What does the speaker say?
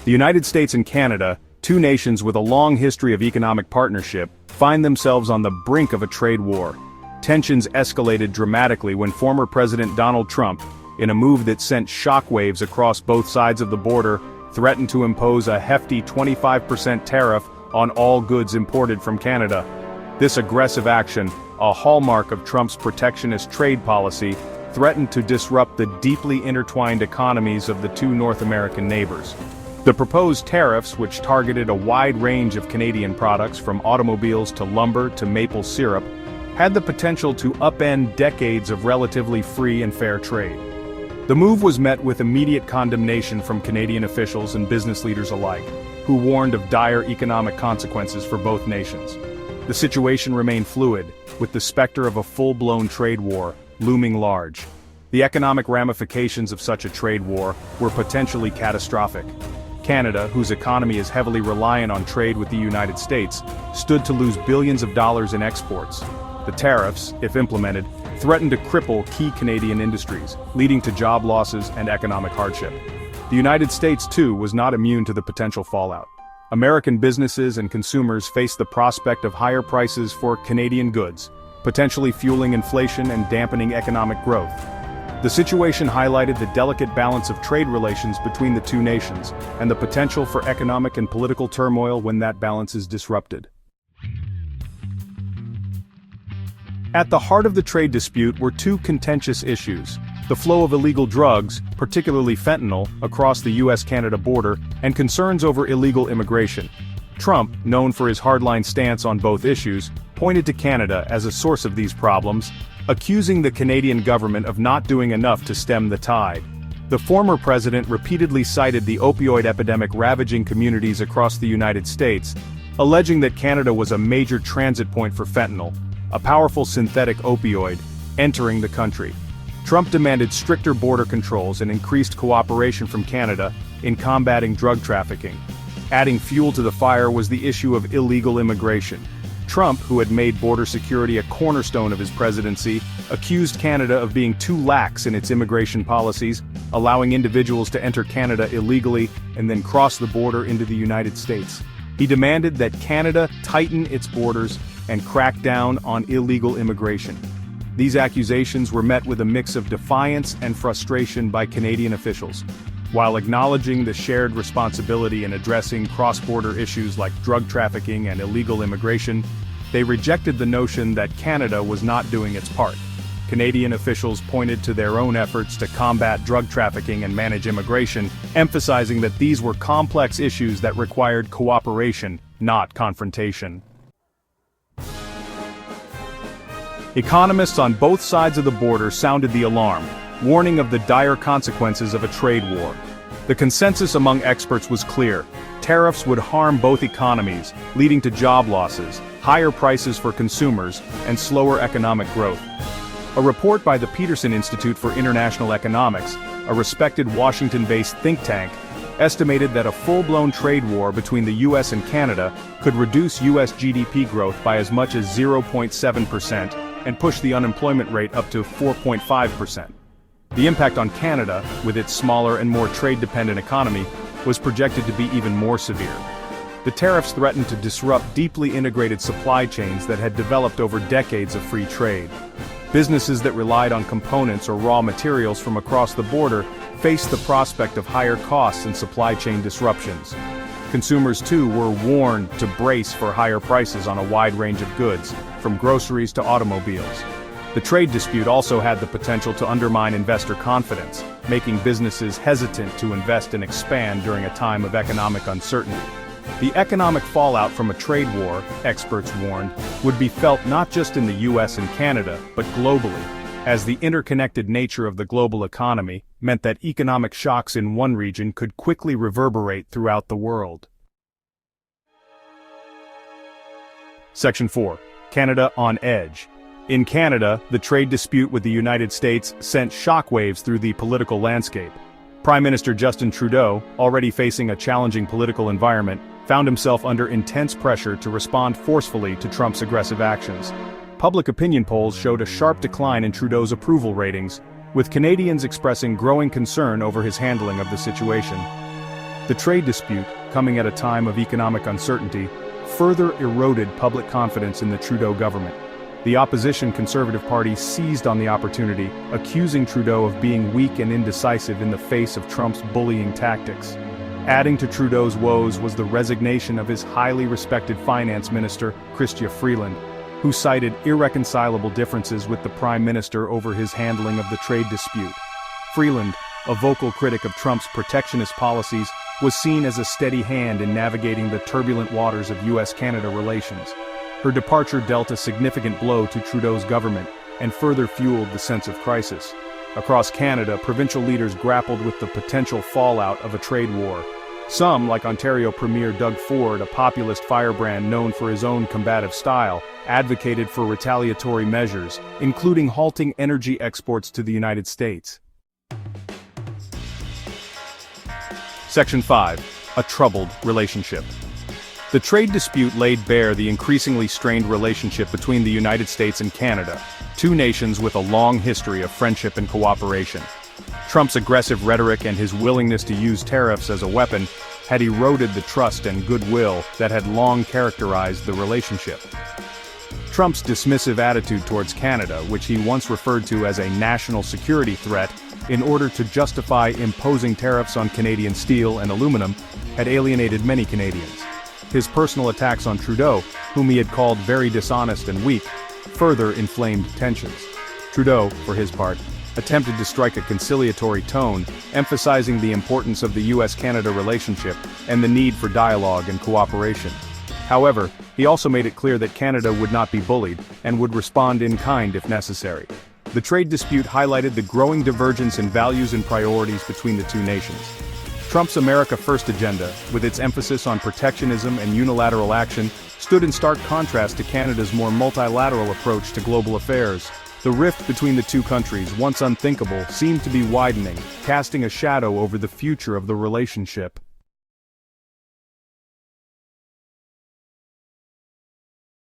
The United States and Canada, two nations with a long history of economic partnership, find themselves on the brink of a trade war. Tensions escalated dramatically when former President Donald Trump, in a move that sent shockwaves across both sides of the border, threatened to impose a hefty 25% tariff on all goods imported from Canada. This aggressive action, a hallmark of Trump's protectionist trade policy, threatened to disrupt the deeply intertwined economies of the two North American neighbors. The proposed tariffs, which targeted a wide range of Canadian products from automobiles to lumber to maple syrup, had the potential to upend decades of relatively free and fair trade. The move was met with immediate condemnation from Canadian officials and business leaders alike, who warned of dire economic consequences for both nations. The situation remained fluid, with the specter of a full-blown trade war looming large. The economic ramifications of such a trade war were potentially catastrophic. Canada, whose economy is heavily reliant on trade with the United States, stood to lose billions of dollars in exports. The tariffs, if implemented, threatened to cripple key Canadian industries, leading to job losses and economic hardship. The United States, too, was not immune to the potential fallout. American businesses and consumers faced the prospect of higher prices for Canadian goods, potentially fueling inflation and dampening economic growth. The situation highlighted the delicate balance of trade relations between the two nations, and the potential for economic and political turmoil when that balance is disrupted. At the heart of the trade dispute were two contentious issues: the flow of illegal drugs, particularly fentanyl, across the US-Canada border, and concerns over illegal immigration. Trump, known for his hardline stance on both issues, pointed to Canada as a source of these problems, accusing the Canadian government of not doing enough to stem the tide. The former president repeatedly cited the opioid epidemic ravaging communities across the United States, alleging that Canada was a major transit point for fentanyl, a powerful synthetic opioid, entering the country. Trump demanded stricter border controls and increased cooperation from Canada in combating drug trafficking. Adding fuel to the fire was the issue of illegal immigration. Trump, who had made border security a cornerstone of his presidency, accused Canada of being too lax in its immigration policies, allowing individuals to enter Canada illegally and then cross the border into the United States. He demanded that Canada tighten its borders and crack down on illegal immigration. These accusations were met with a mix of defiance and frustration by Canadian officials. While acknowledging the shared responsibility in addressing cross-border issues like drug trafficking and illegal immigration, they rejected the notion that Canada was not doing its part. Canadian officials pointed to their own efforts to combat drug trafficking and manage immigration, emphasizing that these were complex issues that required cooperation, not confrontation. Economists on both sides of the border sounded the alarm, warning of the dire consequences of a trade war. The consensus among experts was clear: tariffs would harm both economies, leading to job losses, higher prices for consumers, and slower economic growth. A report by the Peterson Institute for International Economics, a respected Washington-based think tank, estimated that a full-blown trade war between the US and Canada could reduce US GDP growth by as much as 0.7% and push the unemployment rate up to 4.5%. The impact on Canada, with its smaller and more trade-dependent economy, was projected to be even more severe. The tariffs threatened to disrupt deeply integrated supply chains that had developed over decades of free trade. Businesses that relied on components or raw materials from across the border faced the prospect of higher costs and supply chain disruptions. Consumers, too, were warned to brace for higher prices on a wide range of goods, from groceries to automobiles. The trade dispute also had the potential to undermine investor confidence, making businesses hesitant to invest and expand during a time of economic uncertainty. The economic fallout from a trade war, experts warned, would be felt not just in the US and Canada, but globally, as the interconnected nature of the global economy meant that economic shocks in one region could quickly reverberate throughout the world. Section 4. Canada on edge. In Canada, the trade dispute with the United States sent shockwaves through the political landscape. Prime Minister Justin Trudeau, already facing a challenging political environment, found himself under intense pressure to respond forcefully to Trump's aggressive actions. Public opinion polls showed a sharp decline in Trudeau's approval ratings, with Canadians expressing growing concern over his handling of the situation. The trade dispute, coming at a time of economic uncertainty, further eroded public confidence in the Trudeau government. The opposition Conservative Party seized on the opportunity, accusing Trudeau of being weak and indecisive in the face of Trump's bullying tactics. Adding to Trudeau's woes was the resignation of his highly respected finance minister, Chrystia Freeland, who cited irreconcilable differences with the Prime Minister over his handling of the trade dispute. Freeland, a vocal critic of Trump's protectionist policies, was seen as a steady hand in navigating the turbulent waters of US-Canada relations. Her departure dealt a significant blow to Trudeau's government and further fueled the sense of crisis. Across Canada, provincial leaders grappled with the potential fallout of a trade war. Some, like Ontario Premier Doug Ford, a populist firebrand known for his own combative style, advocated for retaliatory measures, including halting energy exports to the United States. Section 5. A troubled relationship. The trade dispute laid bare the increasingly strained relationship between the United States and Canada, two nations with a long history of friendship and cooperation. Trump's aggressive rhetoric and his willingness to use tariffs as a weapon had eroded the trust and goodwill that had long characterized the relationship. Trump's dismissive attitude towards Canada, which he once referred to as a national security threat, in order to justify imposing tariffs on Canadian steel and aluminum, had alienated many Canadians. His personal attacks on Trudeau, whom he had called very dishonest and weak, further inflamed tensions. Trudeau, for his part, attempted to strike a conciliatory tone, emphasizing the importance of the US-Canada relationship and the need for dialogue and cooperation. However, he also made it clear that Canada would not be bullied and would respond in kind if necessary. The trade dispute highlighted the growing divergence in values and priorities between the two nations. Trump's America First agenda, with its emphasis on protectionism and unilateral action, stood in stark contrast to Canada's more multilateral approach to global affairs. The rift between the two countries, once unthinkable, seemed to be widening, casting a shadow over the future of the relationship.